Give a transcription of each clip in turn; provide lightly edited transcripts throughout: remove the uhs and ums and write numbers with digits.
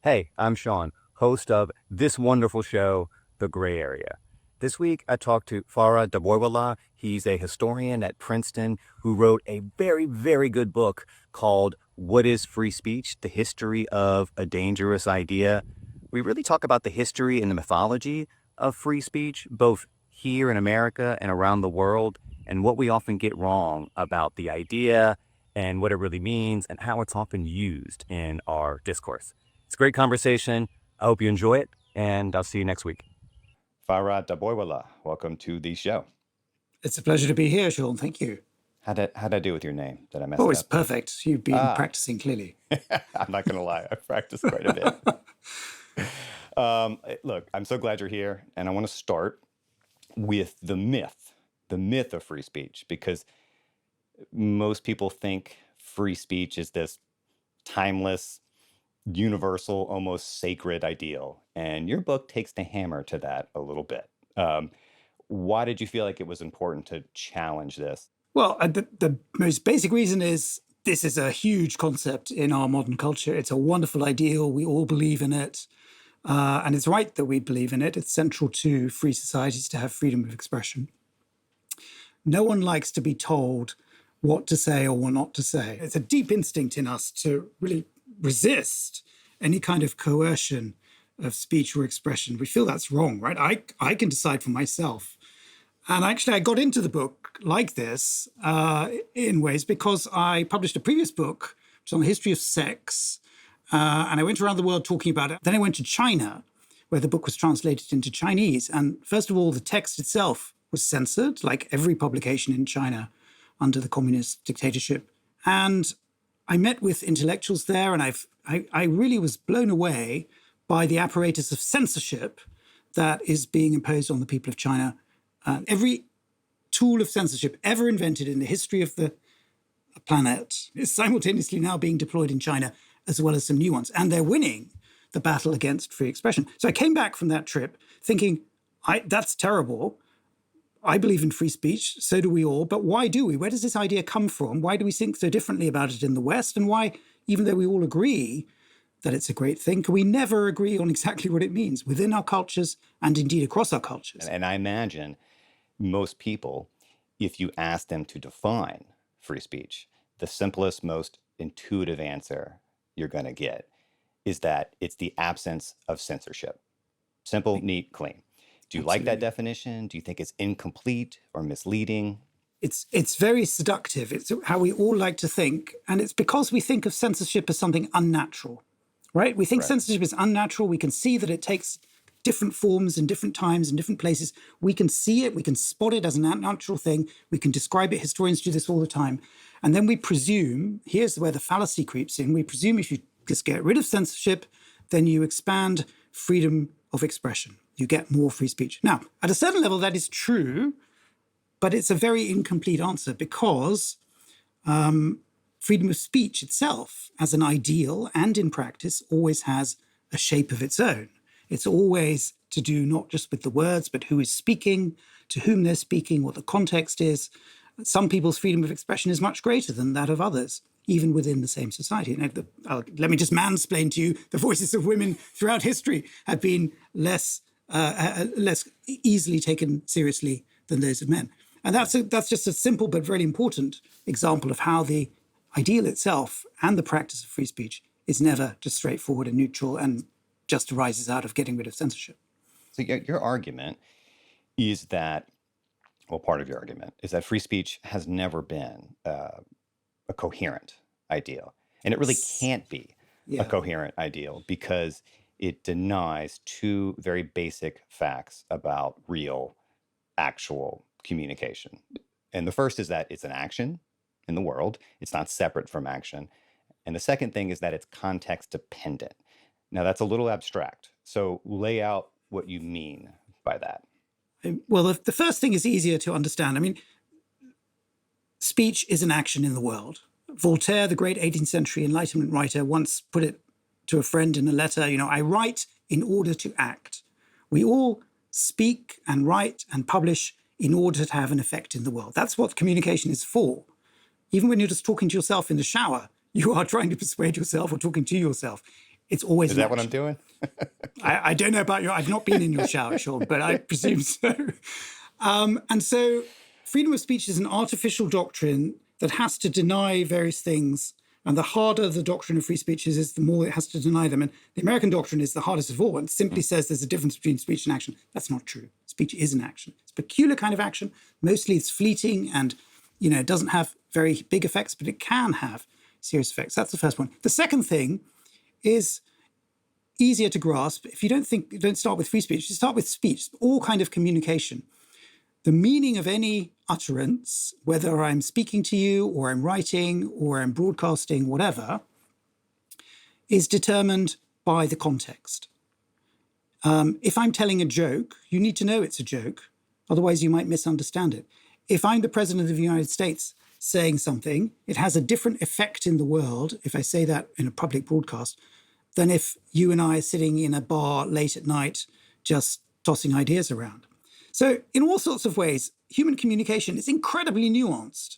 Hey, I'm Sean, host of this wonderful show, The Gray Area. This week, I talked to Fara Dabhoiwala. He's a historian at Princeton who wrote a very, very good book called What is Free Speech? The History of a Dangerous Idea. We really talk about the history and the mythology of free speech, both here in America and around the world, and what we often get wrong about the idea and what it really means and how it's often used in our discourse. It's a great conversation. I hope you enjoy it, and I'll see you next week. Fara Dabhoiwala, welcome to the show. It's a pleasure to be here, Sean. Thank you. How'd I do with your name? Did I mess Oh, it it's up? perfect. You've been practicing clearly. I'm not going to lie. I've practiced quite a bit. Look, I'm so glad you're here. And I want to start with the myth of free speech, because most people think free speech is this timeless, universal, almost sacred ideal. And your book takes the hammer to that a little bit. Why did you feel like it was important to challenge this? Well, the most basic reason is this is a huge concept in our modern culture. It's a wonderful ideal. We all believe in it. And it's right that we believe in it. It's central to free societies to have freedom of expression. No one likes to be told what to say or what not to say. It's a deep instinct in us to really resist any kind of coercion of speech or expression. We feel that's wrong, right? I can decide for myself. And actually, I got into the book like this in ways because I published a previous book, which is on the history of sex. And I went around the world talking about it. Then I went to China, where the book was translated into Chinese. And first of all, the text itself was censored, like every publication in China under the communist dictatorship. And I met with intellectuals there, and I really was blown away by the apparatus of censorship that is being imposed on the people of China. Every tool of censorship ever invented in the history of the planet is simultaneously now being deployed in China, as well as some new ones. And they're winning the battle against free expression. So I came back from that trip thinking, that's terrible. I believe in free speech. So do we all. But why do we? Where does this idea come from? Why do we think so differently about it in the West? And why, even though we all agree that it's a great thing, can we never agree on exactly what it means within our cultures and indeed across our cultures? And I imagine most people, if you ask them to define free speech, the simplest, most intuitive answer you're going to get is that it's the absence of censorship. Simple, neat, clean. Do you like that definition? Do you think it's incomplete or misleading? It's very seductive. It's how we all like to think. And it's because we think of censorship as something unnatural, right? We think censorship is unnatural. We can see that it takes different forms in different times and different places. We can see it. We can spot it as an unnatural thing. We can describe it. Historians do this all the time. And then we presume, here's where the fallacy creeps in. We presume if you just get rid of censorship, then you expand freedom of expression. You get more free speech. Now, at a certain level, that is true, but it's a very incomplete answer because freedom of speech itself, as an ideal and in practice, always has a shape of its own. It's always to do not just with the words, but who is speaking, to whom they're speaking, what the context is. Some people's freedom of expression is much greater than that of others, even within the same society. Let me just mansplain to you, the voices of women throughout history have been less easily taken seriously than those of men. And that's just a simple but very important example of how the ideal itself and the practice of free speech is never just straightforward and neutral and just arises out of getting rid of censorship. So your argument is that, well, part of your argument is that free speech has never been a coherent ideal. And it really can't be a coherent ideal because it denies two very basic facts about real, actual communication. And the first is that it's an action in the world. It's not separate from action. And the second thing is that it's context dependent. Now, that's a little abstract. So lay out what you mean by that. Well, the first thing is easier to understand. I mean, speech is an action in the world. Voltaire, the great 18th century Enlightenment writer, once put it to a friend in a letter, I write in order to act. We all speak and write and publish in order to have an effect in the world. That's what communication is for. Even when you're just talking to yourself in the shower, you are trying to persuade yourself or talking to yourself. It's always Is an that what I'm action. doing? I don't know about I've not been in your shower, Sean, but I presume so. And so freedom of speech is an artificial doctrine that has to deny various things. And the harder the doctrine of free speech is the more it has to deny them. And the American doctrine is the hardest of all and simply says there's a difference between speech and action. That's not true. Speech is an action. It's a peculiar kind of action. Mostly it's fleeting and, it doesn't have very big effects, but it can have serious effects. That's the first one. The second thing is easier to grasp. If you don't start with free speech, you start with speech, all kind of communication. The meaning of any utterance, whether I'm speaking to you or I'm writing or I'm broadcasting, whatever, is determined by the context. If I'm telling a joke, you need to know it's a joke. Otherwise, you might misunderstand it. If I'm the President of the United States saying something, it has a different effect in the world, if I say that in a public broadcast, than if you and I are sitting in a bar late at night just tossing ideas around. So in all sorts of ways, human communication is incredibly nuanced.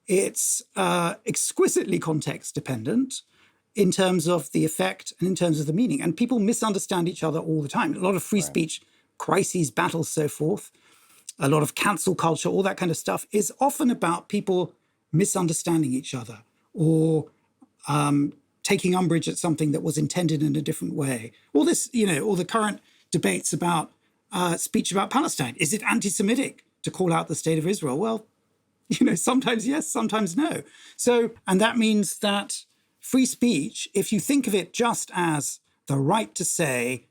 It's exquisitely context dependent in terms of the effect and in terms of the meaning. And people misunderstand each other all the time. A lot of free speech crises, battles, so forth, a lot of cancel culture, all that kind of stuff is often about people misunderstanding each other or taking umbrage at something that was intended in a different way. All this, all the current debates about speech about Palestine. Is it anti-Semitic to call out the state of Israel? Well, sometimes yes, sometimes no. So, and that means that free speech, if you think of it just as the right to say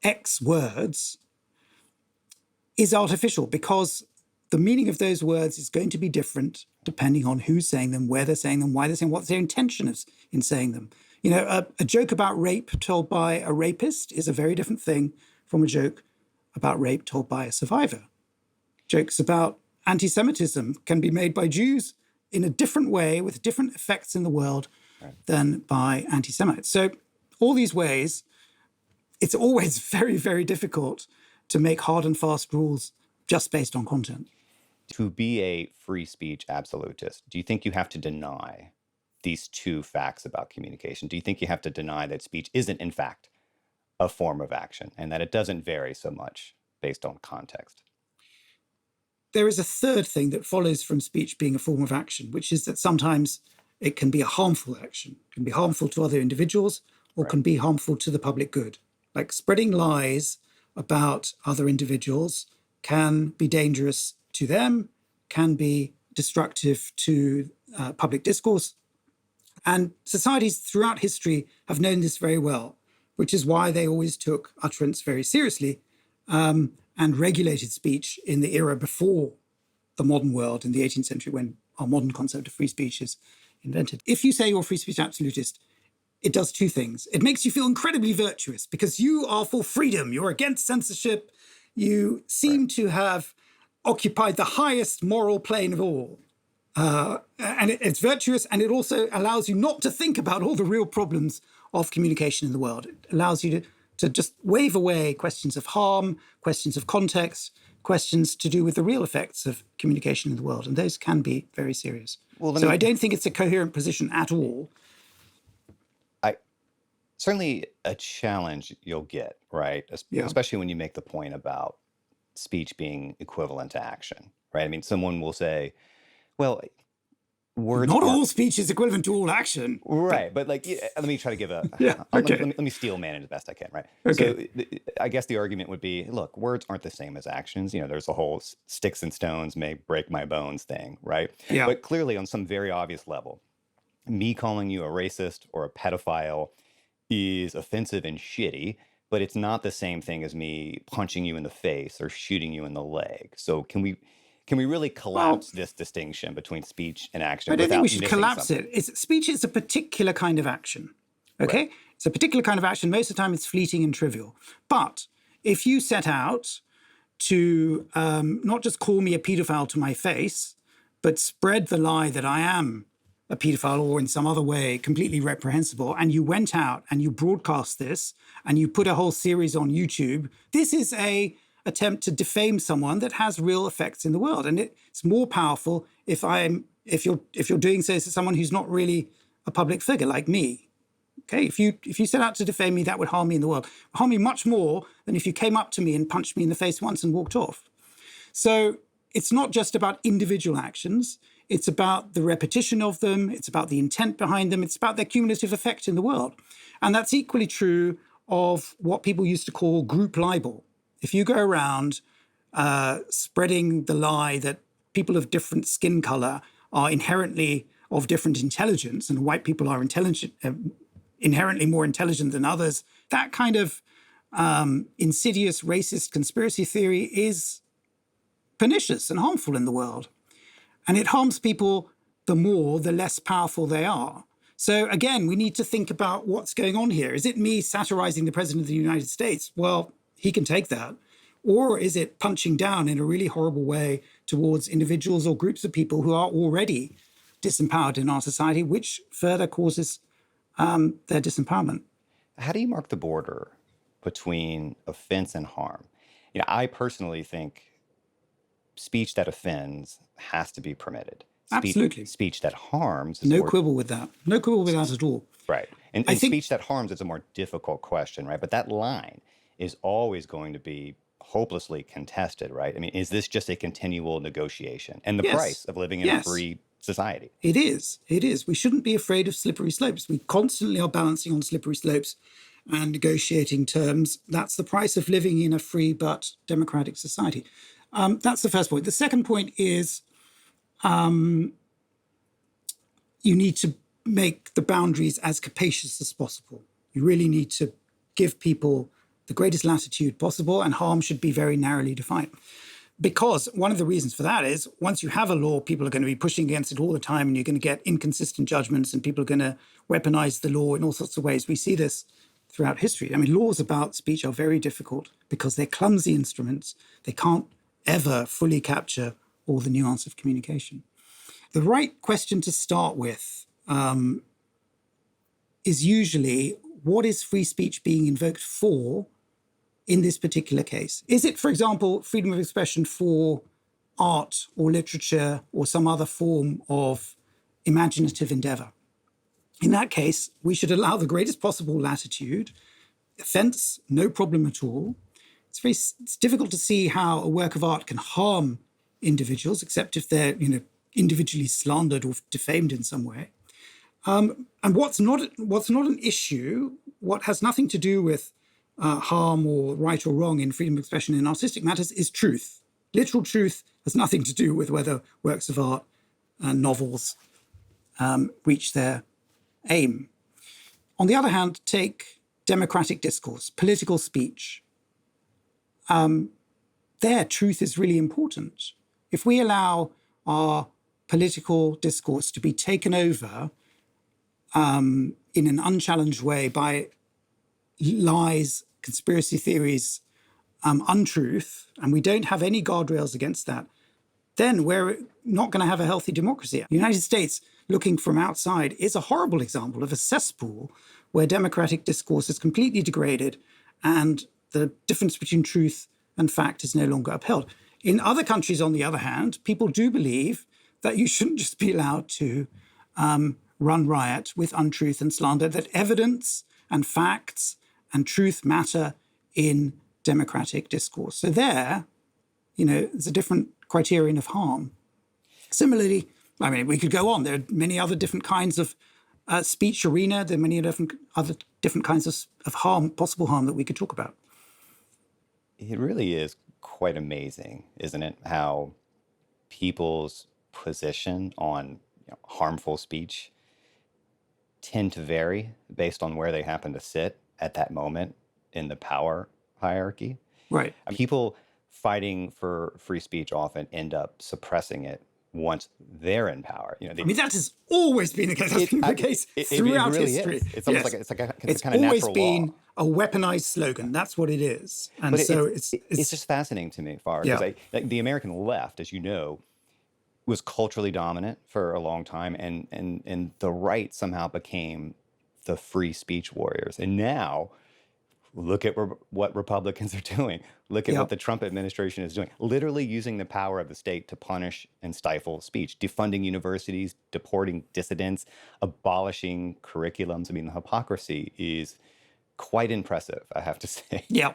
X words, is artificial because the meaning of those words is going to be different depending on who's saying them, where they're saying them, why they're saying, what their intention is in saying them. A joke about rape told by a rapist is a very different thing from a joke about rape told by a survivor. Jokes about anti-Semitism can be made by Jews in a different way with different effects in the world than by anti-Semites. So all these ways, it's always very, very difficult to make hard and fast rules just based on content. To be a free speech absolutist, do you think you have to deny these two facts about communication? Do you think you have to deny that speech isn't, in fact, a form of action and that it doesn't vary so much based on context? There is a third thing that follows from speech being a form of action, which is that sometimes it can be a harmful action, can be harmful to other individuals or can be harmful to the public good. Like spreading lies about other individuals can be dangerous to them, can be destructive to public discourse. And societies throughout history have known this very well, which is why they always took utterance very seriously and regulated speech in the era before the modern world in the 18th century when our modern concept of free speech is invented. If you say you're a free speech absolutist, it does two things. It makes you feel incredibly virtuous because you are for freedom. You're against censorship. You seem to have occupied the highest moral plane of all. And it's virtuous, and it also allows you not to think about all the real problems of communication in the world. It allows you to just wave away questions of harm, questions of context, questions to do with the real effects of communication in the world. And those can be very serious. So I don't think it's a coherent position at all. Certainly a challenge you'll get, right? Especially when you make the point about speech being equivalent to action, right? I mean, someone will say, well, words not all speech is equivalent to all action. Right. But like, let me try to give let me steel man it as best I can, right? Okay. So I guess the argument would be, look, words aren't the same as actions. There's a whole sticks and stones may break my bones thing, right? Yeah. But clearly on some very obvious level, me calling you a racist or a pedophile is offensive and shitty, but it's not the same thing as me punching you in the face or shooting you in the leg. So can we really collapse this distinction between speech and action? I don't think we should collapse something? it. Speech is a particular kind of action, okay? Right. It's a particular kind of action. Most of the time it's fleeting and trivial. But if you set out to not just call me a paedophile to my face, but spread the lie that I am a paedophile or in some other way completely reprehensible, and you went out and you broadcast this and you put a whole series on YouTube, this is a attempt to defame someone that has real effects in the world. And it's more powerful if you're doing so to someone who's not really a public figure like me. Okay, if you set out to defame me, that would harm me in the world. Harm me much more than if you came up to me and punched me in the face once and walked off. So it's not just about individual actions. It's about the repetition of them. It's about the intent behind them. It's about their cumulative effect in the world. And that's equally true of what people used to call group libel. If you go around spreading the lie that people of different skin color are inherently of different intelligence and white people are inherently more intelligent than others, that kind of insidious racist conspiracy theory is pernicious and harmful in the world. And it harms people the more, the less powerful they are. So again, we need to think about what's going on here. Is it me satirizing the President of the United States? Well, he can take that. Or is it punching down in a really horrible way towards individuals or groups of people who are already disempowered in our society, which further causes their disempowerment? How do you mark the border between offense and harm? I personally think speech that offends has to be permitted. Absolutely. Speech that harms is No quibble with that. No quibble with that at all. right. And I think speech that harms is a more difficult question, right? But that line is always going to be hopelessly contested, right? I mean, is this just a continual negotiation and the yes, price of living in a yes, free society? it is. It is. We shouldn't be afraid of slippery slopes. We constantly are balancing on slippery slopes and negotiating terms. That's the price of living in a free but democratic society. That's the first point. The second point is you need to make the boundaries as capacious as possible. You really need to give people the greatest latitude possible, and harm should be very narrowly defined. Because one of the reasons for that is once you have a law, people are going to be pushing against it all the time, and you're going to get inconsistent judgments, and people are going to weaponize the law in all sorts of ways. We see this throughout history. I mean, laws about speech are very difficult because they're clumsy instruments. They can't ever fully capture all the nuance of communication. The right question to start with is usually, what is free speech being invoked for in this particular case? Is it, for example, freedom of expression for art or literature or some other form of imaginative endeavor? In that case, we should allow the greatest possible latitude. Offense, no problem at all. It's difficult to see how a work of art can harm individuals, except if they're individually slandered or defamed in some way. And what's not an issue, what has nothing to do with harm or right or wrong in freedom of expression in artistic matters, is truth. Literal truth has nothing to do with whether works of art and novels reach their aim. On the other hand, take democratic discourse, political speech. There, truth is really important. If we allow our political discourse to be taken over in an unchallenged way by lies, conspiracy theories, untruth, and we don't have any guardrails against that, then we're not going to have a healthy democracy. The United States, looking from outside, is a horrible example of a cesspool where democratic discourse is completely degraded and the difference between truth and fact is no longer upheld. In other countries, on the other hand, people do believe that you shouldn't just be allowed to run riot with untruth and slander, that evidence and facts and truth matter in democratic discourse. So there's a different criterion of harm. Similarly, I mean, we could go on. There are many other different kinds of speech arena. There are many other different kinds of harm, possible harm that we could talk about. It really is quite amazing, isn't it, how people's position on harmful speech tend to vary based on where they happen to sit at that moment in the power hierarchy. Right. People fighting for free speech often end up suppressing it once they're in power. That has always been the case. That's been the case throughout really history. Is. It's almost Yes. like it's It's a kind of always natural been law. a weaponized slogan. That's what it is. And But so it's just fascinating to me, Far, because the American left, as you know, was culturally dominant for a long time, and the right somehow became the free speech warriors. And now Look at what Republicans are doing. Look at Yeah. what the Trump administration is doing. Literally using the power of the state to punish and stifle speech, defunding universities, deporting dissidents, abolishing curriculums. I mean, the hypocrisy is quite impressive, I have to say. Yeah.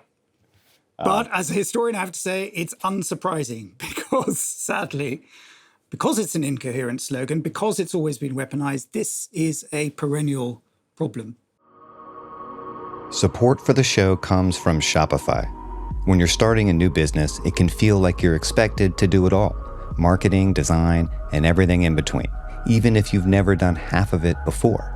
But as a historian, I have to say it's unsurprising because sadly, because it's an incoherent slogan, because it's always been weaponized, this is a perennial problem. Support for the show comes from Shopify. When you're starting a new business, it can feel like you're expected to do it all: marketing, design, and everything in between, even if you've never done half of it before.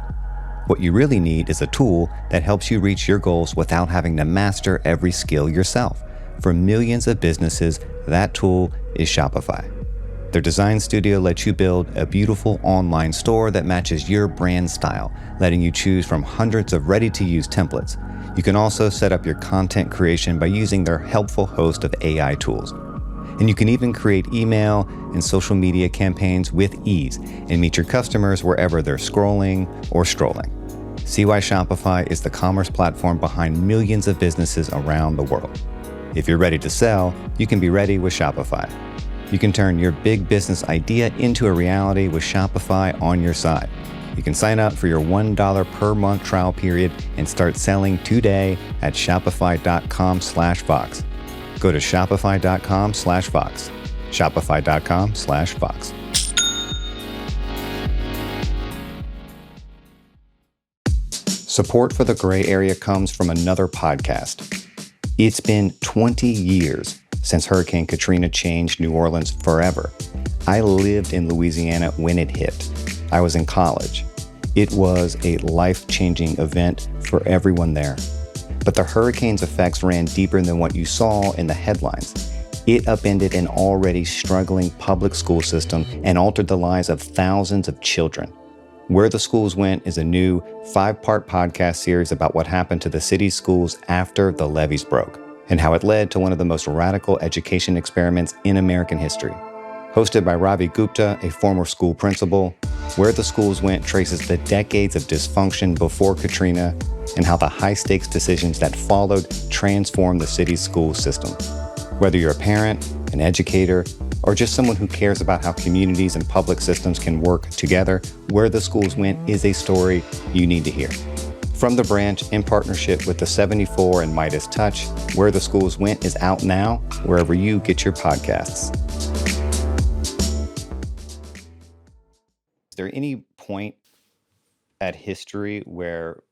What you really need is a tool that helps you reach your goals without having to master every skill yourself. For millions of businesses, that tool is Shopify. Their design studio lets you build a beautiful online store that matches your brand style, letting you choose from hundreds of ready-to-use templates. You can also set up your content creation by using their helpful host of AI tools. And you can even create email and social media campaigns with ease and meet your customers wherever they're scrolling or strolling. See why Shopify is the commerce platform behind millions of businesses around the world. If you're ready to sell, you can be ready with Shopify. You can turn your big business idea into a reality with Shopify on your side. You can sign up for your $1 per month trial period and start selling today at shopify.com/Vox. Go to shopify.com/Vox. Shopify.com/Vox. Support for the Gray Area comes from another podcast. It's been 20 years since Hurricane Katrina changed New Orleans forever. I lived in Louisiana when it hit. I was in college. It was a life-changing event for everyone there. But the hurricane's effects ran deeper than what you saw in the headlines. It upended an already struggling public school system and altered the lives of thousands of children. Where the Schools Went is a new 5-part podcast series about what happened to the city's schools after the levees broke, and how it led to one of the most radical education experiments in American history. Hosted by Ravi Gupta, a former school principal, Where the Schools Went traces the decades of dysfunction before Katrina and how the high-stakes decisions that followed transformed the city's school system. Whether you're a parent, an educator, or just someone who cares about how communities and public systems can work together, Where the Schools Went is a story you need to hear. From the branch, in partnership with the 74 and Midas Touch, Where the Schools Went is out now, wherever you get your podcasts. Is there any point at history where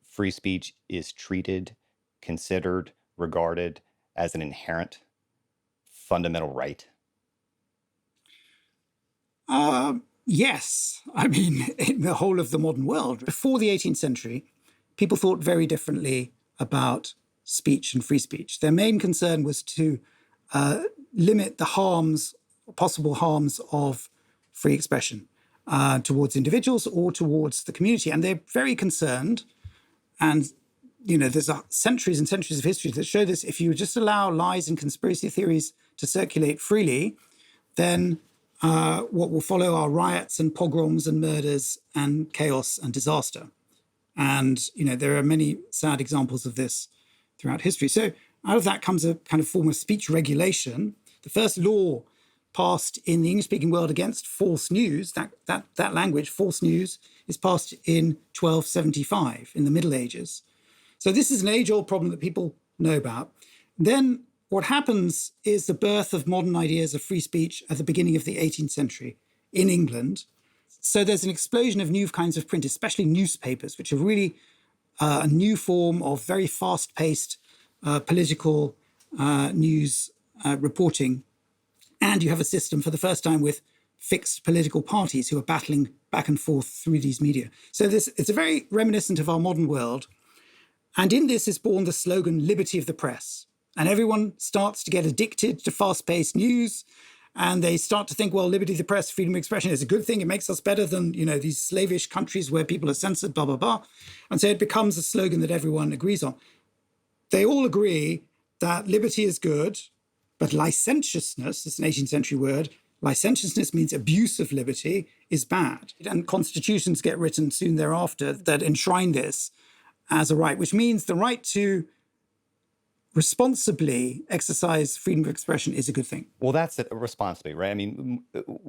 free speech is treated, considered, regarded as an inherent fundamental right? Yes. I mean, in the whole of the modern world, before the 18th century, people thought very differently about speech and free speech. Their main concern was to limit the possible harms of free expression towards individuals or towards the community. And they're very concerned. And, there's centuries and centuries of history that show this. If you just allow lies and conspiracy theories to circulate freely, then what will follow are riots and pogroms and murders and chaos and disaster. And, there are many sad examples of this throughout history. So out of that comes a kind of form of speech regulation. The first law passed in the English-speaking world against false news, that language, false news, is passed in 1275 in the Middle Ages. So this is an age-old problem that people know about. Then what happens is the birth of modern ideas of free speech at the beginning of the 18th century in England. So there's an explosion of new kinds of print, especially newspapers, which are really a new form of very fast-paced political news reporting. And you have a system for the first time with fixed political parties who are battling back and forth through these media. So it's a very reminiscent of our modern world. And in this is born the slogan, liberty of the press. And everyone starts to get addicted to fast-paced news. And they start to think, well, liberty of the press, freedom of expression is a good thing. It makes us better than, these slavish countries where people are censored, blah, blah, blah. And so it becomes a slogan that everyone agrees on. They all agree that liberty is good, but licentiousness, it's an 18th century word, licentiousness means abuse of liberty, is bad. And constitutions get written soon thereafter that enshrine this as a right, which means the right to responsibly exercise freedom of expression is a good thing. Well, that's it, responsibly, right? I mean,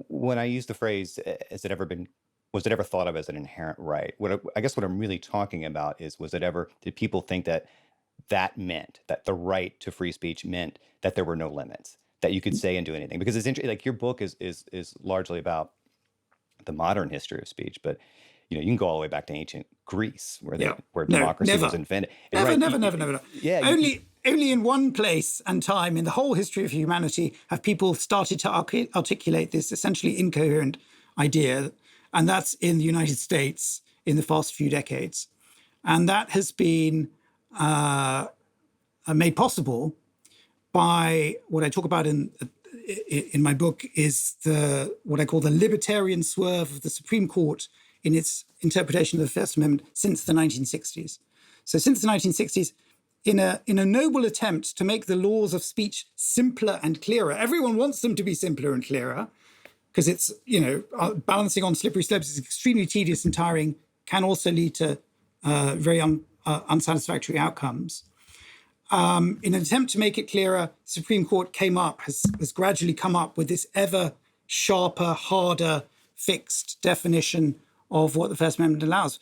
when I use the phrase, was it ever thought of as an inherent right? I guess what I'm really talking about is, did people think that meant that the right to free speech meant that there were no limits, that you could say and do anything? Because it's interesting, like your book is largely about the modern history of speech, but you can go all the way back to ancient Greece, Yeah. where No, democracy was never. invented. Never, Right? never. Yeah. Only in one place and time in the whole history of humanity have people started to articulate this essentially incoherent idea, and that's in the United States in the past few decades. And that has been made possible by what I talk about in my book is what I call the libertarian swerve of the Supreme Court in its interpretation of the First Amendment since the 1960s. So since the 1960s, in a noble attempt to make the laws of speech simpler and clearer, everyone wants them to be simpler and clearer because it's, balancing on slippery slopes is extremely tedious and tiring, can also lead to very unsatisfactory outcomes. In an attempt to make it clearer, the Supreme Court has gradually come up with this ever sharper, harder, fixed definition of what the First Amendment allows.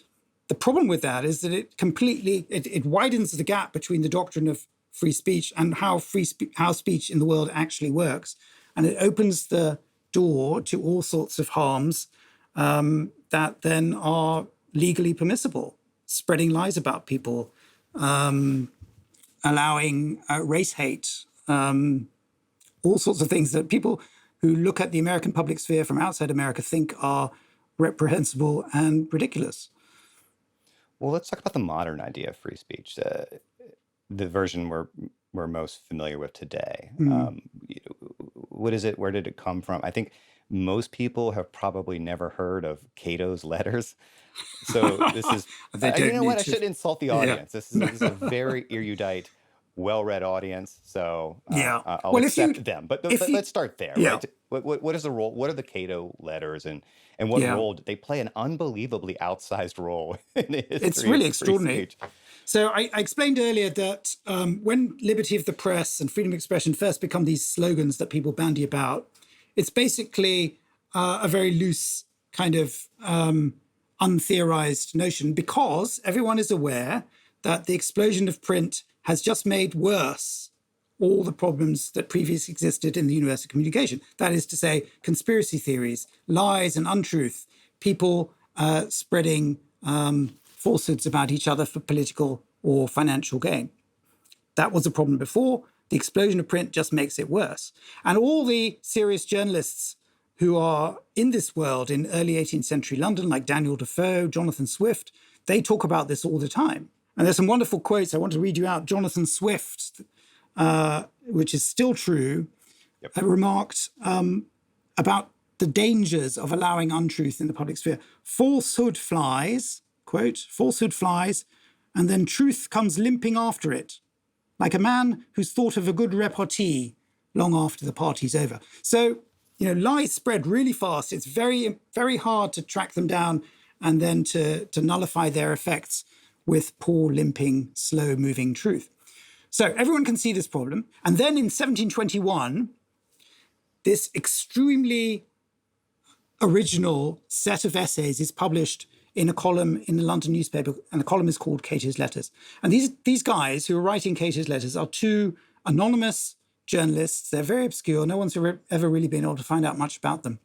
The problem with that is that it widens the gap between the doctrine of free speech and how speech in the world actually works, and it opens the door to all sorts of harms that then are legally permissible, spreading lies about people, allowing race hate, all sorts of things that people who look at the American public sphere from outside America think are reprehensible and ridiculous. Well, let's talk about the modern idea of free speech, the version we're most familiar with today. What is it? Where did it come from? I think most people have probably never heard of Cato's letters. So this is, you know what? I shouldn't insult the audience. Yeah. This is a very erudite, well-read audience. So I'll accept them. But let's start there. Yeah. Right? What is the role? What are the Cato letters, and what role did they play? An unbelievably outsized role in the history. It's really extraordinary. So I explained earlier that when liberty of the press and freedom of expression first become these slogans that people bandy about, it's basically a very loose kind of untheorized notion, because everyone is aware that the explosion of print has just made worse all the problems that previously existed in the universe of communication. That is to say, conspiracy theories, lies and untruth, people spreading falsehoods about each other for political or financial gain. That was a problem before. The explosion of print just makes it worse. And all the serious journalists who are in this world in early 18th century London, like Daniel Defoe, Jonathan Swift, they talk about this all the time. And there's some wonderful quotes. I want to read you out. Jonathan Swift, which is still true, remarked about the dangers of allowing untruth in the public sphere. Falsehood flies, quote, falsehood flies, and then truth comes limping after it, like a man who's thought of a good repartee long after the party's over. So, lies spread really fast. It's very, very hard to track them down and then to nullify their effects with poor, limping, slow-moving truth. So everyone can see this problem. And then in 1721, this extremely original set of essays is published in a column in the London newspaper, and the column is called Cato's Letters. And these guys who are writing Cato's Letters are two anonymous journalists. They're very obscure. No one's ever really been able to find out much about them.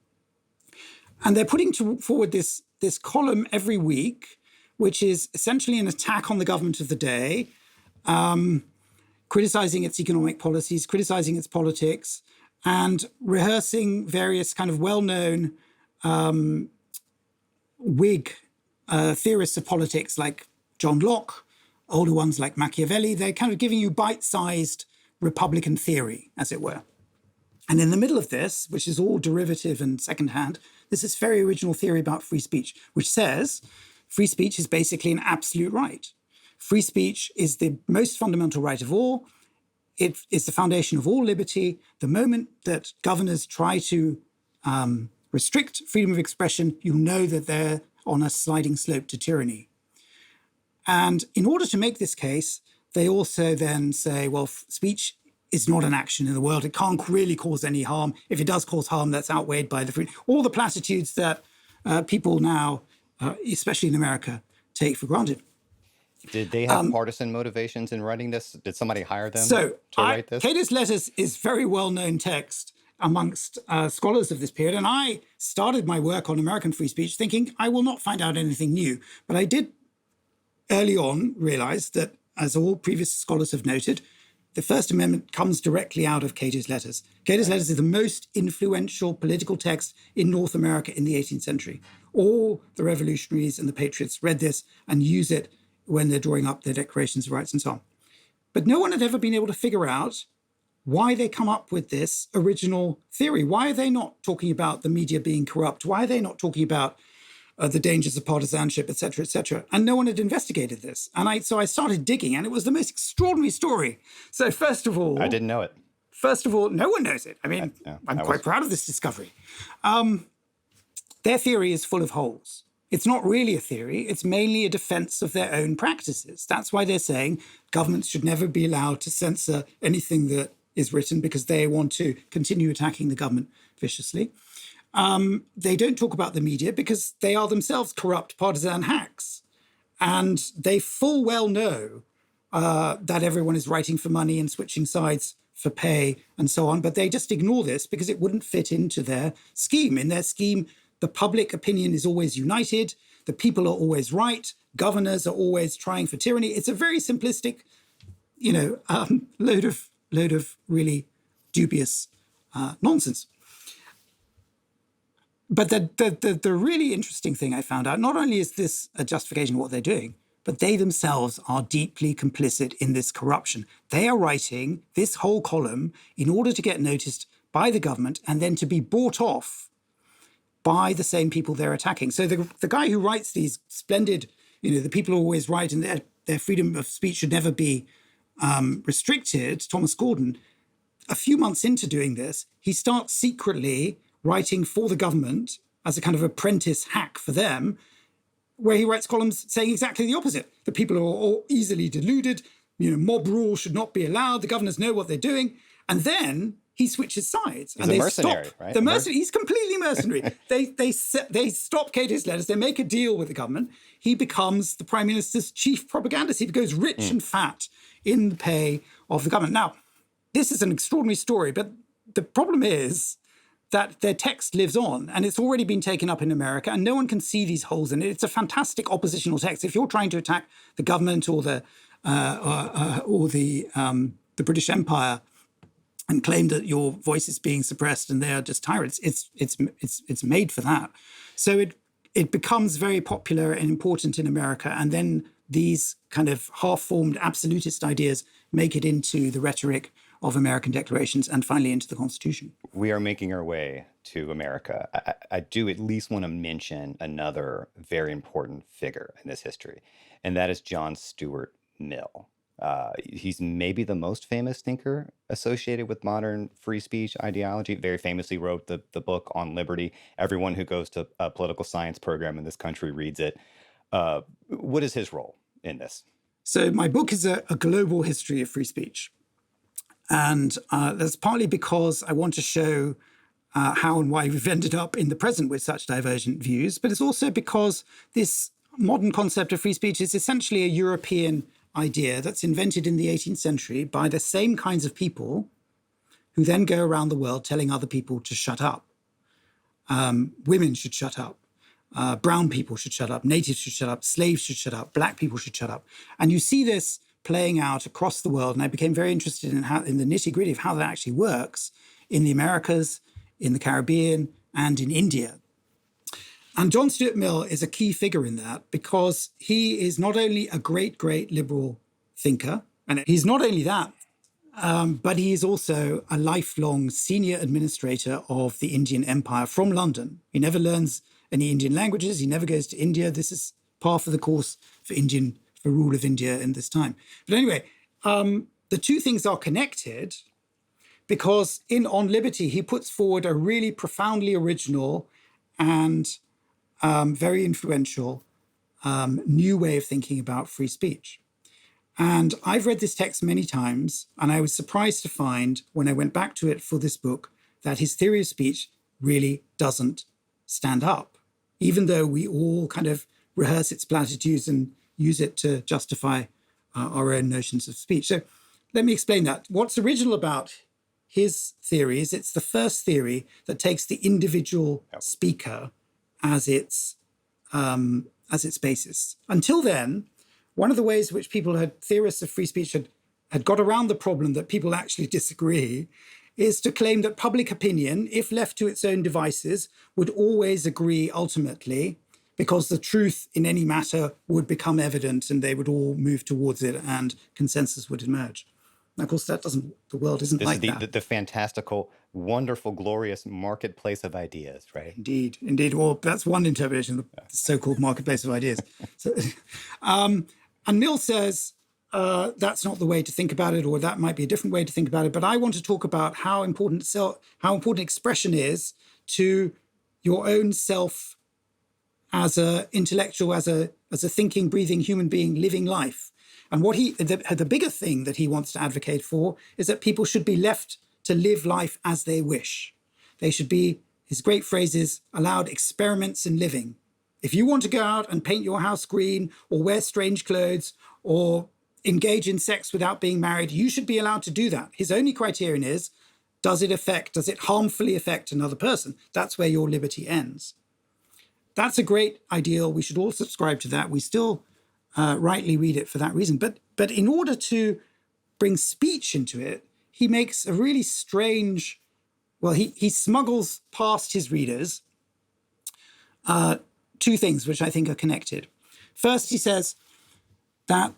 And they're putting forward this column every week, which is essentially an attack on the government of the day, criticizing its economic policies, criticizing its politics, and rehearsing various kind of well-known Whig theorists of politics like John Locke, older ones like Machiavelli. They're kind of giving you bite-sized Republican theory, as it were. And in the middle of this, which is all derivative and secondhand, there's this very original theory about free speech, which says free speech is basically an absolute right. Free speech is the most fundamental right of all. It is the foundation of all liberty. The moment that governors try to restrict freedom of expression, you know that they're on a sliding slope to tyranny. And in order to make this case, they also then say, well, speech is not an action in the world. It can't really cause any harm. If it does cause harm, that's outweighed by the freedom. All the platitudes that people now, especially in America, take for granted. Did they have partisan motivations in writing this? Did somebody hire them So to write this? Cato's Letters is very well-known text amongst scholars of this period. And I started my work on American free speech thinking I will not find out anything new. But I did early on realize that, as all previous scholars have noted, the First Amendment comes directly out of Cato's Letters. Cato's Letters is the most influential political text in North America in the 18th century. All the revolutionaries and the patriots read this and use it when they're drawing up their declarations of rights and so on. But no one had ever been able to figure out why they come up with this original theory. Why are they not talking about the media being corrupt? Why are they not talking about the dangers of partisanship, et cetera, et cetera? And no one had investigated this. And so I started digging, and it was the most extraordinary story. So first of all... I didn't know it. First of all, no one knows it. I mean, I'm quite proud of this discovery. Their theory is full of holes. It's not really a theory. It's mainly a defense of their own practices. That's why they're saying governments should never be allowed to censor anything that is written because they want to continue attacking the government viciously. They don't talk about the media because they are themselves corrupt partisan hacks. And they full well know that everyone is writing for money and switching sides for pay and so on. But they just ignore this because it wouldn't fit into their scheme. In their scheme, the public opinion is always united. The people are always right. Governors are always trying for tyranny. It's a very simplistic, load of really dubious nonsense. But the really interesting thing I found out, not only is this a justification of what they're doing, but they themselves are deeply complicit in this corruption. They are writing this whole column in order to get noticed by the government and then to be bought off by the same people they're attacking. So the guy who writes these splendid, the people are always right and their freedom of speech should never be restricted, Thomas Gordon, a few months into doing this, he starts secretly writing for the government as a kind of apprentice hack for them, where he writes columns saying exactly the opposite. The people are all easily deluded, mob rule should not be allowed, the governors know what they're doing. And then he switches sides. He's a mercenary, right? The mercenary. He's completely mercenary. They stop Cato's Letters. They make a deal with the government. He becomes the prime minister's chief propagandist. He goes rich and fat in the pay of the government. Now, this is an extraordinary story, but the problem is that their text lives on, and it's already been taken up in America, and no one can see these holes in it. It's a fantastic oppositional text. If you're trying to attack the government or the British Empire and claim that your voice is being suppressed and they are just tyrants, it's made for that. So it becomes very popular and important in America, and then these kind of half-formed absolutist ideas make it into the rhetoric of American declarations and finally into the Constitution. We are making our way to America. I do at least want to mention another very important figure in this history, and that is John Stuart Mill. He's maybe the most famous thinker associated with modern free speech ideology. Very famously wrote the book on liberty. Everyone who goes to a political science program in this country reads it. What is his role in this? So my book is a global history of free speech. And that's partly because I want to show how and why we've ended up in the present with such divergent views. But it's also because this modern concept of free speech is essentially a European idea that's invented in the 18th century by the same kinds of people who then go around the world telling other people to shut up. Women should shut up. Brown people should shut up. Natives should shut up. Slaves should shut up. Black people should shut up. And you see this playing out across the world. And I became very interested in the nitty-gritty of how that actually works in the Americas, in the Caribbean, and in India. And John Stuart Mill is a key figure in that because he is not only a great, great liberal thinker, and he's not only that, but he is also a lifelong senior administrator of the Indian Empire from London. He never learns any Indian languages. He never goes to India. This is par for the course for rule of India in this time. But anyway, the two things are connected because On Liberty, he puts forward a really profoundly original and very influential new way of thinking about free speech. And I've read this text many times, and I was surprised to find when I went back to it for this book that his theory of speech really doesn't stand up, even though we all kind of rehearse its platitudes and use it to justify our own notions of speech. So let me explain that. What's original about his theory is it's the first theory that takes the individual speaker as its basis. Until then, one of the ways in which theorists of free speech had got around the problem that people actually disagree is to claim that public opinion, if left to its own devices, would always agree ultimately, because the truth in any matter would become evident and they would all move towards it and consensus would emerge. And of course, the world isn't like that. This is the fantastical, wonderful, glorious marketplace of ideas, right? Indeed, indeed. Well, that's one interpretation of the so-called marketplace of ideas. So, and Mill says that's not the way to think about it, or that might be a different way to think about it. But I want to talk about how important expression is to your own self as an intellectual, as a thinking, breathing human being living life. And the bigger thing that he wants to advocate for is that people should be left to live life as they wish. They should be, his great phrase is, allowed experiments in living. If you want to go out and paint your house green or wear strange clothes or engage in sex without being married, you should be allowed to do that. His only criterion is, does it harmfully affect another person? That's where your liberty ends. That's a great ideal. We should all subscribe to that. We still rightly read it for that reason. But in order to bring speech into it, he makes a really strange, he smuggles past his readers two things which I think are connected. First, he says that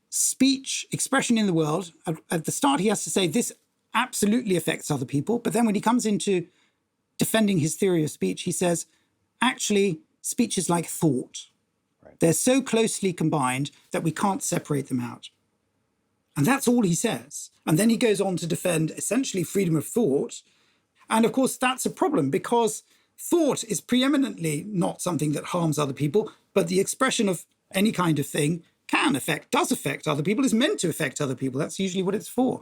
speech, expression in the world, at the start he has to say this absolutely affects other people. But then when he comes into defending his theory of speech, he says, actually, speech is like thought. Right. They're so closely combined that we can't separate them out. And that's all he says. And then he goes on to defend essentially freedom of thought. And of course, that's a problem because thought is preeminently not something that harms other people, but the expression of any kind of thing does affect other people, is meant to affect other people. That's usually what it's for.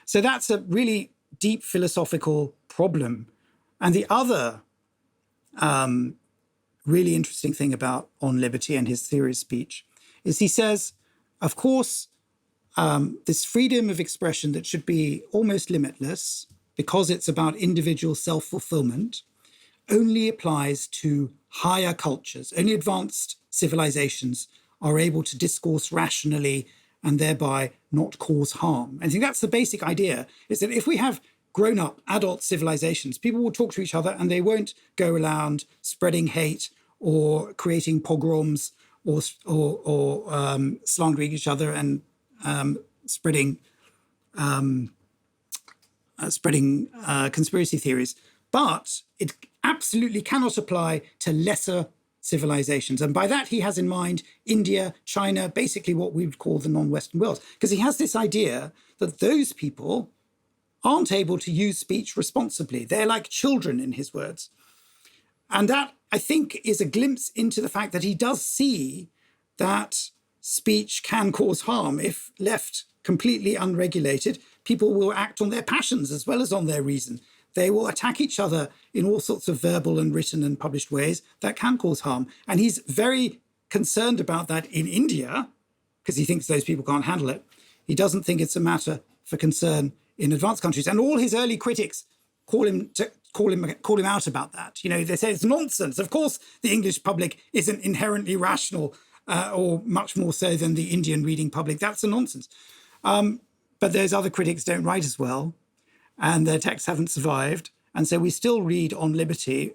So that's a really deep philosophical problem. And the other really interesting thing about On Liberty and his theory of speech is he says, of course, this freedom of expression that should be almost limitless because it's about individual self-fulfillment only applies to higher cultures. Only advanced civilizations are able to discourse rationally and thereby not cause harm. I think that's the basic idea, is that if we have grown-up adult civilizations, people will talk to each other and they won't go around spreading hate or creating pogroms or slandering each other and spreading conspiracy theories. But it absolutely cannot apply to lesser civilizations. And by that, he has in mind India, China, basically what we would call the non-Western world. Because he has this idea that those people aren't able to use speech responsibly. They're like children, in his words. And that, I think, is a glimpse into the fact that he does see that speech can cause harm if left completely unregulated. People will act on their passions as well as on their reason. They will attack each other in all sorts of verbal and written and published ways that can cause harm. And he's very concerned about that in India because he thinks those people can't handle it. He doesn't think it's a matter for concern in advanced countries. And all his early critics call him out about that. You know, they say it's nonsense. Of course, the English public isn't inherently rational or much more so than the Indian reading public. That's a nonsense. But those other critics don't write as well, and their texts haven't survived. And so we still read On Liberty,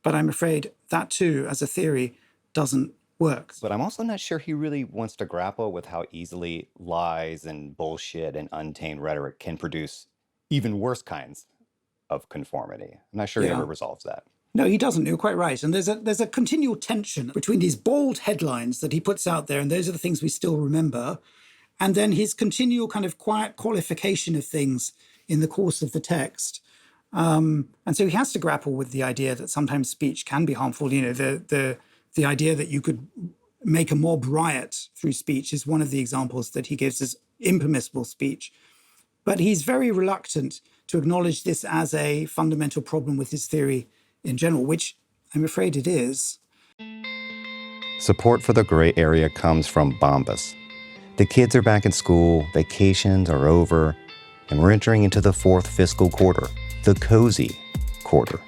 but I'm afraid that too, as a theory, doesn't work. But I'm also not sure he really wants to grapple with how easily lies and bullshit and untamed rhetoric can produce even worse kinds of conformity. I'm not sure he ever resolves that. No, he doesn't. You're quite right. And there's a continual tension between these bold headlines that he puts out there, and those are the things we still remember, and then his continual kind of quiet qualification of things in the course of the text. And so he has to grapple with the idea that sometimes speech can be harmful. You know, the idea that you could make a mob riot through speech is one of the examples that he gives as impermissible speech. But he's very reluctant to acknowledge this as a fundamental problem with his theory in general, which I'm afraid it is. Support for the gray area comes from Bombas. The kids are back in school, vacations are over, and we're entering into the fourth fiscal quarter, the cozy quarter,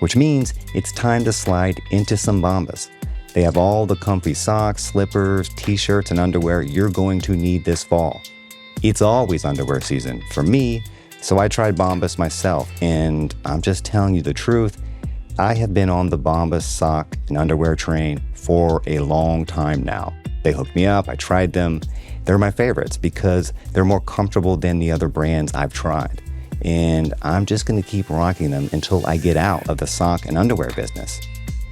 which means it's time to slide into some Bombas. They have all the comfy socks, slippers, t-shirts, and underwear you're going to need this fall. It's always underwear season for me, so I tried Bombas myself, and I'm just telling you the truth, I have been on the Bombas sock and underwear train for a long time now. They hooked me up, I tried them. They're my favorites because they're more comfortable than the other brands I've tried. And I'm just gonna keep rocking them until I get out of the sock and underwear business.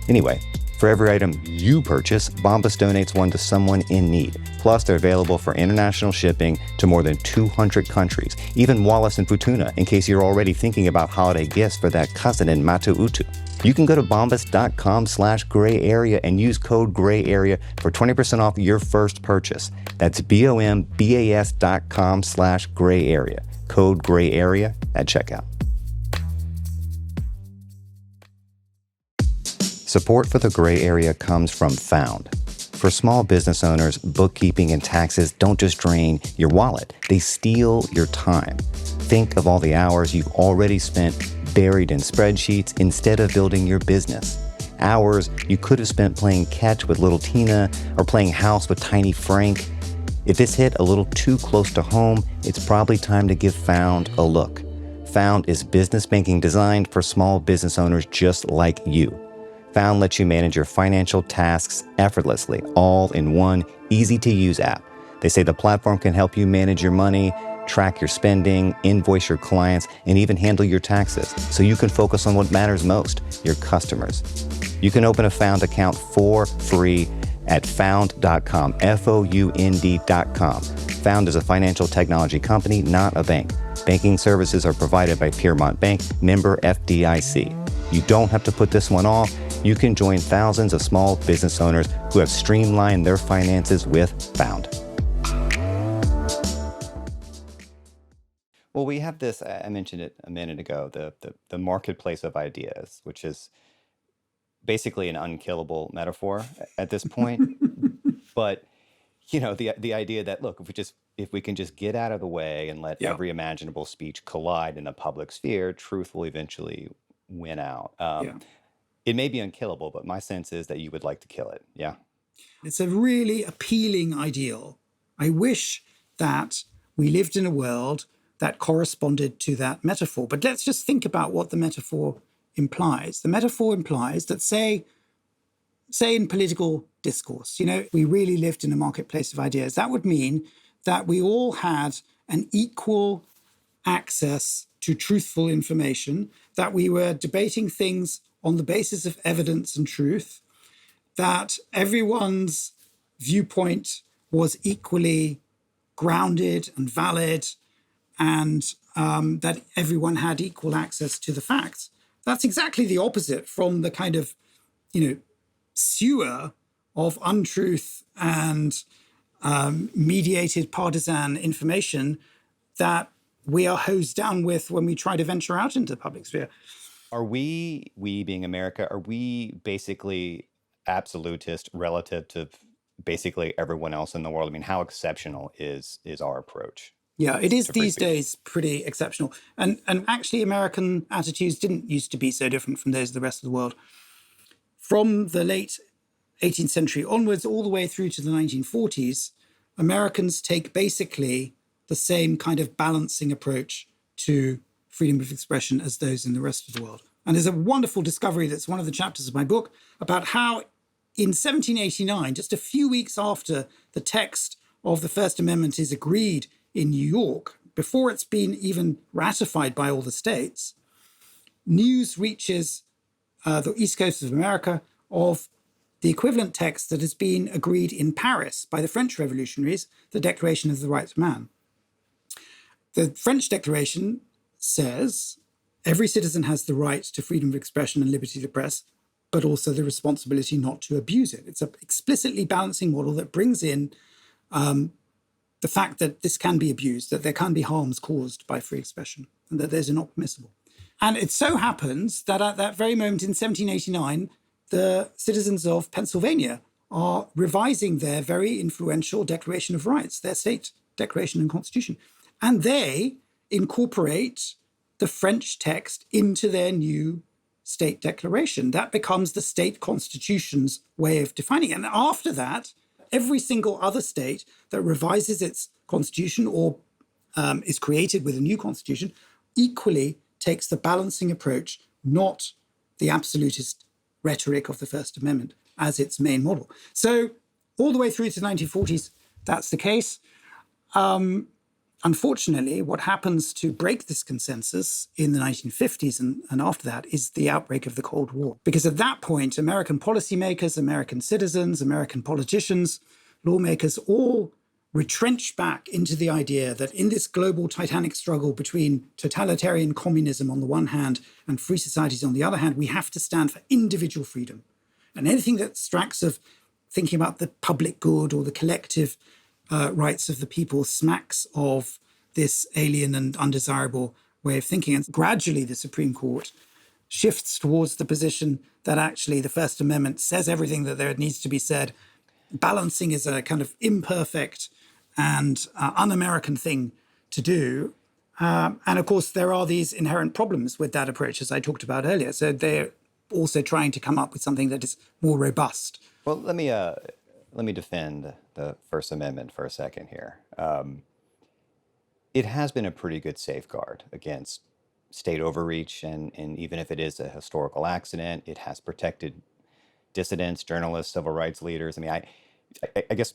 Anyway, for every item you purchase, Bombas donates one to someone in need. Plus, they're available for international shipping to more than 200 countries, even Wallace and Futuna, in case you're already thinking about holiday gifts for that cousin in Matuutu. You can go to bombas.com/gray area and use code gray area for 20% off your first purchase. That's bombas.com/gray area. Code gray area at checkout. Support for the gray area comes from Found. For small business owners, bookkeeping and taxes don't just drain your wallet, they steal your time. Think of all the hours you've already spent buried in spreadsheets instead of building your business. Hours you could have spent playing catch with little Tina or playing house with tiny Frank. If this hit a little too close to home, it's probably time to give Found a look. Found is business banking designed for small business owners just like you. Found lets you manage your financial tasks effortlessly, all in one easy-to-use app. They say the platform can help you manage your money, track your spending, invoice your clients, and even handle your taxes, so you can focus on what matters most, your customers. You can open a Found account for free at found.com, Found.com. Found is a financial technology company, not a bank. Banking services are provided by Piermont Bank, member FDIC. You don't have to put this one off. You can join thousands of small business owners who have streamlined their finances with Found. Well, we have this, I mentioned it a minute ago, the marketplace of ideas, which is basically an unkillable metaphor at this point. But, you know, the idea that, look, if we can just get out of the way and let every imaginable speech collide in the public sphere, truth will eventually win out. It may be unkillable, but my sense is that you would like to kill it. Yeah. It's a really appealing ideal. I wish that we lived in a world that corresponded to that metaphor. But let's just think about what the metaphor implies. The metaphor implies that, say in political discourse, you know, we really lived in a marketplace of ideas. That would mean that we all had an equal access to truthful information, that we were debating things on the basis of evidence and truth, that everyone's viewpoint was equally grounded and valid, and that everyone had equal access to the facts. That's exactly the opposite from the kind of, you know, sewer of untruth and mediated partisan information that we are hosed down with when we try to venture out into the public sphere. Are we being America, are we basically absolutist relative to basically everyone else in the world? I mean, how exceptional is our approach? Yeah, it is to free these speech? days pretty exceptional. And actually, American attitudes didn't used to be so different from those of the rest of the world. From the late 18th century onwards, all the way through to the 1940s, Americans take basically the same kind of balancing approach to freedom of expression as those in the rest of the world. And there's a wonderful discovery that's one of the chapters of my book about how in 1789, just a few weeks after the text of the First Amendment is agreed in New York, before it's been even ratified by all the states, news reaches the East Coast of America of the equivalent text that has been agreed in Paris by the French revolutionaries, the Declaration of the Rights of Man. The French Declaration says every citizen has the right to freedom of expression and liberty of the press, but also the responsibility not to abuse it. It's an explicitly balancing model that brings in the fact that this can be abused, that there can be harms caused by free expression, and that those are not permissible. And it so happens that at that very moment in 1789, the citizens of Pennsylvania are revising their very influential Declaration of Rights, their state declaration and constitution. And they incorporate the French text into their new state declaration. That becomes the state constitution's way of defining it. And after that, every single other state that revises its constitution or is created with a new constitution equally takes the balancing approach, not the absolutist rhetoric of the First Amendment as its main model. So all the way through to the 1940s, that's the case. Unfortunately, what happens to break this consensus in the 1950s and after that is the outbreak of the Cold War. Because at that point, American policymakers, American citizens, American politicians, lawmakers all retrench back into the idea that in this global titanic struggle between totalitarian communism on the one hand and free societies on the other hand, we have to stand for individual freedom. And anything that stracks of thinking about the public good or the collective rights of the people smacks of this alien and undesirable way of thinking. And gradually the Supreme Court shifts towards the position that actually the First Amendment says everything that there needs to be said. Balancing is a kind of imperfect and un-American thing to do. And of course, there are these inherent problems with that approach, as I talked about earlier. So they're also trying to come up with something that is more robust. Well, let me defend the First Amendment for a second here. It has been a pretty good safeguard against state overreach, and even if it is a historical accident, it has protected dissidents, journalists, civil rights leaders. I mean, I guess,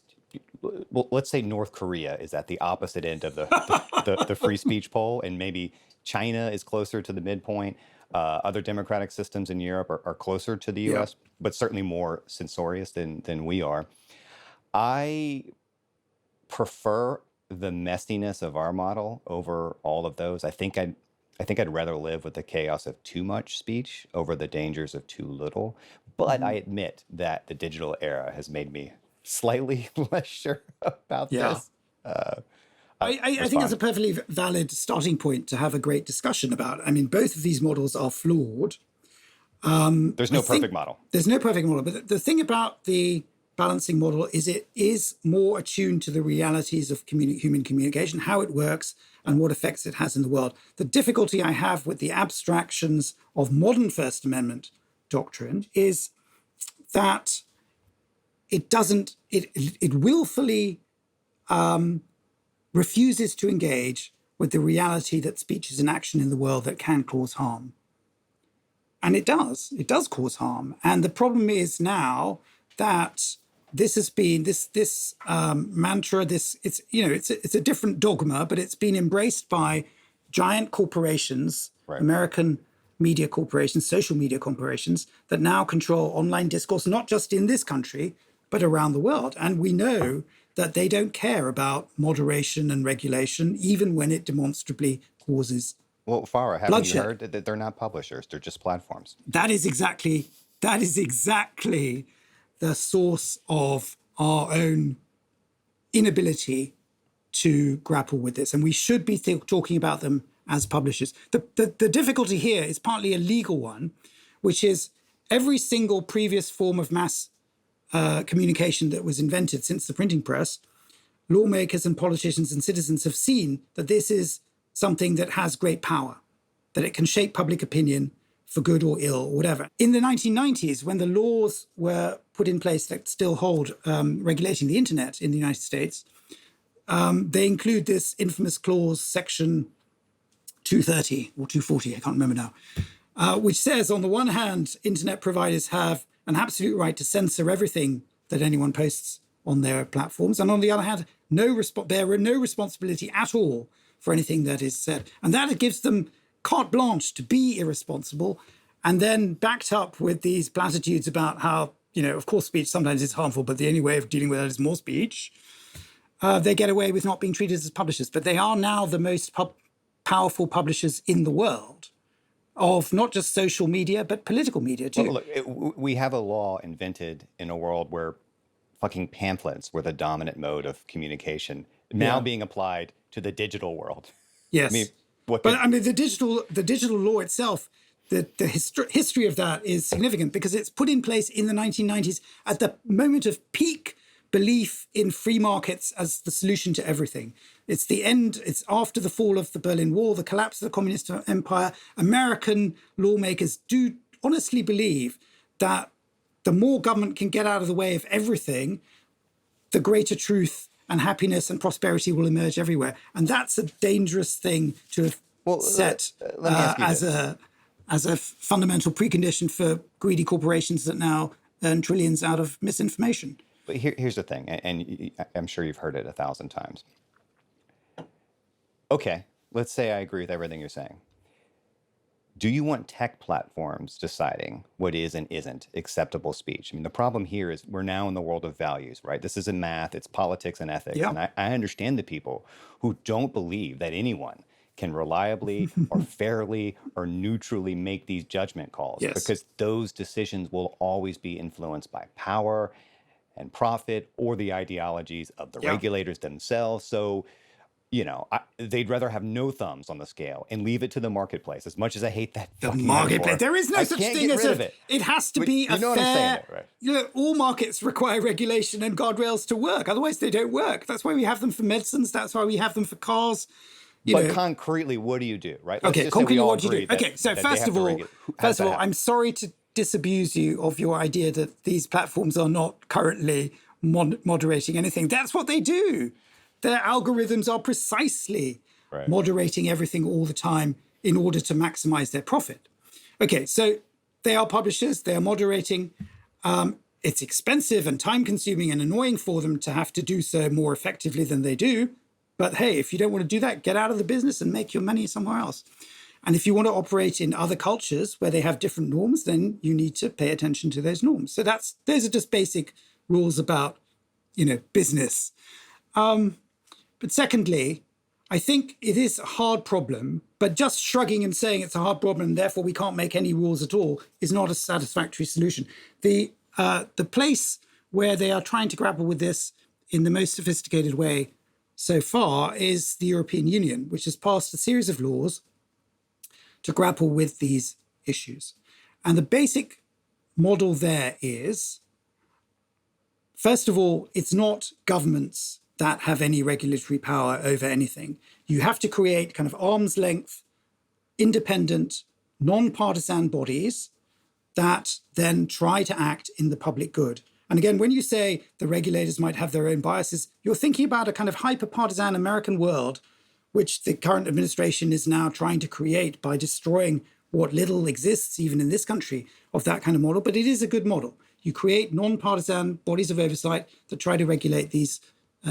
well, let's say North Korea is at the opposite end of the free speech pole, and maybe China is closer to the midpoint. Other democratic systems in Europe are closer to the U.S., but certainly more censorious than we are. I prefer the messiness of our model over all of those. I think I'd rather live with the chaos of too much speech over the dangers of too little. But I admit that the digital era has made me slightly less sure about this. I think that's a perfectly valid starting point to have a great discussion about. I mean, both of these models are flawed. There's no perfect model. There's no perfect model. But the thing about the balancing model is it is more attuned to the realities of human communication, how it works, and what effects it has in the world. The difficulty I have with the abstractions of modern First Amendment doctrine is that it willfully refuses to engage with the reality that speech is an action in the world that can cause harm. And it does cause harm. And the problem is now that this has been this mantra, it's a different dogma, but it's been embraced by giant corporations, right. American media corporations, social media corporations that now control online discourse, not just in this country, but around the world. And we know that they don't care about moderation and regulation, even when it demonstrably causes Well, Fara, haven't bloodshed. You heard that they're not publishers? They're just platforms. That is exactly the source of our own inability to grapple with this. And we should be talking about them as publishers. The difficulty here is partly a legal one, which is every single previous form of mass communication that was invented since the printing press, lawmakers and politicians and citizens have seen that this is something that has great power, that it can shape public opinion for good or ill or whatever. In the 1990s, when the laws were put in place that still hold regulating the internet in the United States, they include this infamous clause, section 230 or 240, I can't remember now, which says, on the one hand, internet providers have an absolute right to censor everything that anyone posts on their platforms. And on the other hand, bear no responsibility at all for anything that is said. And that gives them carte blanche to be irresponsible, and then backed up with these platitudes about how, of course, speech sometimes is harmful, but the only way of dealing with that is more speech. They get away with not being treated as publishers, but they are now the most powerful publishers in the world. of not just social media, but political media too. Well, look, we have a law invented in a world where fucking pamphlets were the dominant mode of communication, now Yeah. being applied to the digital world. I mean, Yes. what But could I mean, the digital law itself, the history of that is significant because it's put in place in the 1990s at the moment of peak belief in free markets as the solution to everything. It's the end, it's after the fall of the Berlin Wall, the collapse of the communist empire. American lawmakers do honestly believe that the more government can get out of the way of everything, the greater truth and happiness and prosperity will emerge everywhere. And that's a dangerous thing to have set let me ask you as this. as a fundamental precondition for greedy corporations that now earn trillions out of misinformation. But here's the thing, and I'm sure you've heard it 1,000 times. Okay, let's say I agree with everything you're saying. Do you want tech platforms deciding what is and isn't acceptable speech? I mean, the problem here is we're now in the world of values, right? This isn't math, it's politics and ethics. Yeah. And I understand the people who don't believe that anyone can reliably or fairly or neutrally make these judgment calls, Yes. because those decisions will always be influenced by power and profit or the ideologies of the Yeah. regulators themselves. So, they'd rather have no thumbs on the scale and leave it to the marketplace. As much as I hate that The fucking marketplace. metaphor, There is no I such can't thing get as rid of it. it has to But be a you know what I'm saying, fair. though, right? All markets require regulation and guardrails to work. Otherwise, they don't work. That's why we have them for medicines. That's why we have them for cars. But concretely, what do you do, right? Let's Okay, just say we concretely, all what do you agree do? Okay, so that they first have of to all, regulate. How does that happen? I'm sorry to disabuse you of your idea that these platforms are not currently moderating anything. That's what they do. Their algorithms are precisely Right. moderating everything all the time in order to maximize their profit. Okay, so they are publishers, they are moderating. It's expensive and time consuming and annoying for them to have to do so more effectively than they do. But hey, if you don't want to do that, get out of the business and make your money somewhere else. And if you want to operate in other cultures where they have different norms, then you need to pay attention to those norms. So those are just basic rules about, business. But secondly, I think it is a hard problem, but just shrugging and saying it's a hard problem, and therefore we can't make any rules at all, is not a satisfactory solution. The place where they are trying to grapple with this in the most sophisticated way so far is the European Union, which has passed a series of laws to grapple with these issues. And the basic model there is, first of all, it's not governments that have any regulatory power over anything. You have to create kind of arm's length, independent, non-partisan bodies that then try to act in the public good. And again, when you say the regulators might have their own biases, you're thinking about a kind of hyper-partisan American world, which the current administration is now trying to create by destroying what little exists, even in this country, of that kind of model. But it is a good model. You create non-partisan bodies of oversight that try to regulate these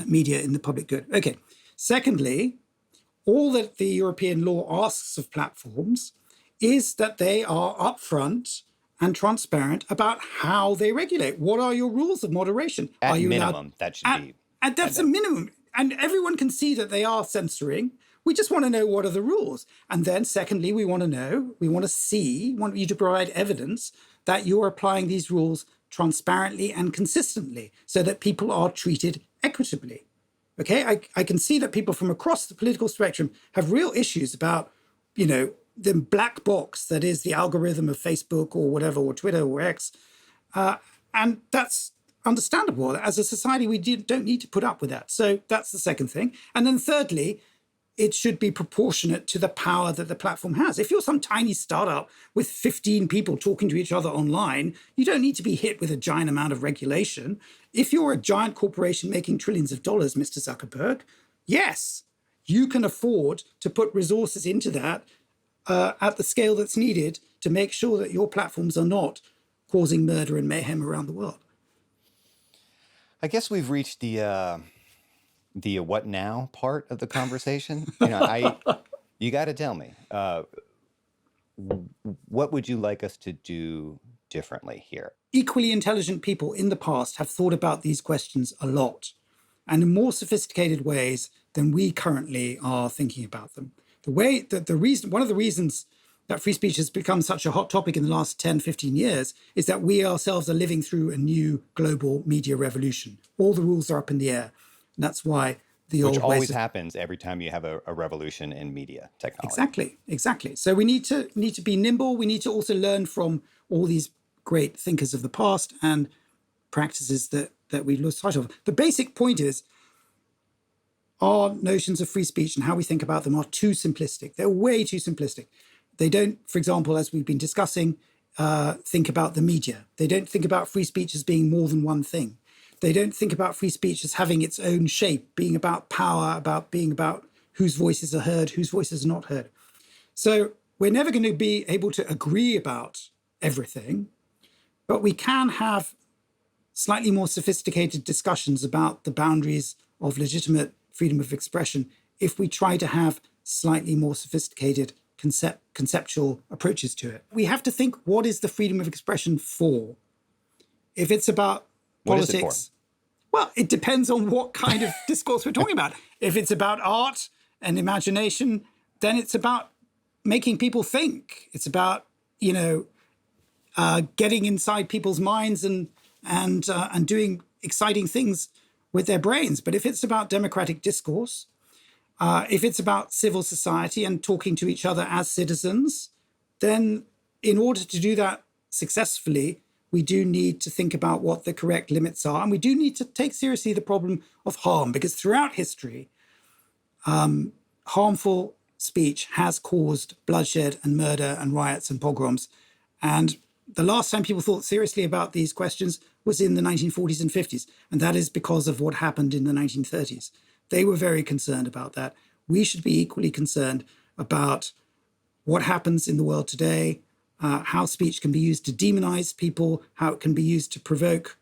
media in the public good. Okay. Secondly, all that the European law asks of platforms is that they are upfront and transparent about how they regulate. What are your rules of moderation? At Are you minimum, that should be. And that's a minimum. And everyone can see that they are censoring. We just want to know what are the rules. And then secondly, we want you to provide evidence that you're applying these rules transparently and consistently so that people are treated equitably. Okay, I can see that people from across the political spectrum have real issues about, the black box that is the algorithm of Facebook or whatever, or Twitter or X. And that's understandable. As a society, we don't need to put up with that. So that's the second thing. And then thirdly, it should be proportionate to the power that the platform has. If you're some tiny startup with 15 people talking to each other online, you don't need to be hit with a giant amount of regulation. If you're a giant corporation making trillions of dollars, Mr. Zuckerberg, yes, you can afford to put resources into that at the scale that's needed to make sure that your platforms are not causing murder and mayhem around the world. I guess we've reached the what now part of the conversation. You got to tell me, what would you like us to do differently here? Equally intelligent people in the past have thought about these questions a lot and in more sophisticated ways than we currently are thinking about them. One of the reasons that free speech has become such a hot topic in the last 10, 15 years is that we ourselves are living through a new global media revolution. All the rules are up in the air. And that's why the Which old ways always of... happens every time you have a revolution in media technology. Exactly. So we need to be nimble. We need to also learn from all these great thinkers of the past and practices that we've lost sight of. The basic point is our notions of free speech and how we think about them are too simplistic. They're way too simplistic. They don't, for example, as we've been discussing, think about the media. They don't think about free speech as being more than one thing. They don't think about free speech as having its own shape, being about power, being about whose voices are heard, whose voices are not heard. So we're never going to be able to agree about everything, but we can have slightly more sophisticated discussions about the boundaries of legitimate freedom of expression if we try to have slightly more sophisticated conceptual approaches to it. We have to think, what is the freedom of expression for? If it's about politics, what is it for? Well, it depends on what kind of discourse we're talking about. If it's about art and imagination, then it's about making people think. It's about, getting inside people's minds and doing exciting things with their brains. But if it's about democratic discourse, if it's about civil society and talking to each other as citizens, then in order to do that successfully, we do need to think about what the correct limits are. And we do need to take seriously the problem of harm, because throughout history, harmful speech has caused bloodshed and murder and riots and pogroms. And the last time people thought seriously about these questions was in the 1940s and 50s. And that is because of what happened in the 1930s. They were very concerned about that. We should be equally concerned about what happens in the world today, how speech can be used to demonize people, how it can be used to provoke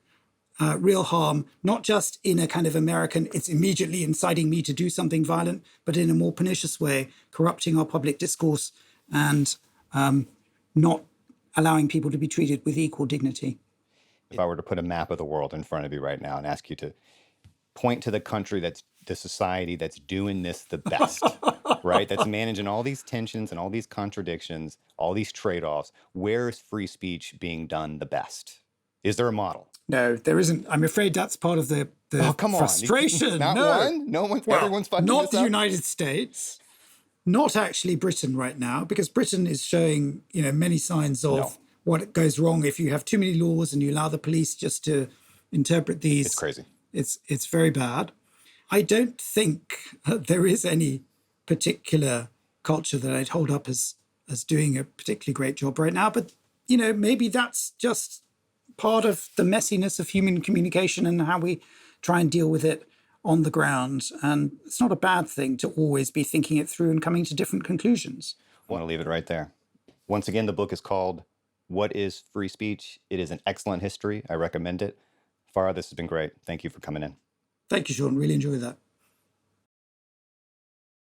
real harm, not just in a kind of American, it's immediately inciting me to do something violent, but in a more pernicious way, corrupting our public discourse and not allowing people to be treated with equal dignity. If I were to put a map of the world in front of you right now and ask you to point to the country that's the society that's doing this the best, right? That's managing all these tensions and all these contradictions, all these trade-offs. Where is free speech being done the best? Is there a model? No, there isn't. I'm afraid that's part of the Come on. frustration. Not one? No one? Well, everyone's fucking not this the up? United States, not actually Britain right now, because Britain is showing, many signs of what goes wrong if you have too many laws and you allow the police just to interpret these. It's crazy. It's very bad. I don't think there is any particular culture that I'd hold up as doing a particularly great job right now. But, maybe that's just part of the messiness of human communication and how we try and deal with it on the ground. And it's not a bad thing to always be thinking it through and coming to different conclusions. I want to leave it right there. Once again, the book is called What is Free Speech? It is an excellent history. I recommend it. Fara, this has been great. Thank you for coming in. Thank you, Sean. Really enjoyed that.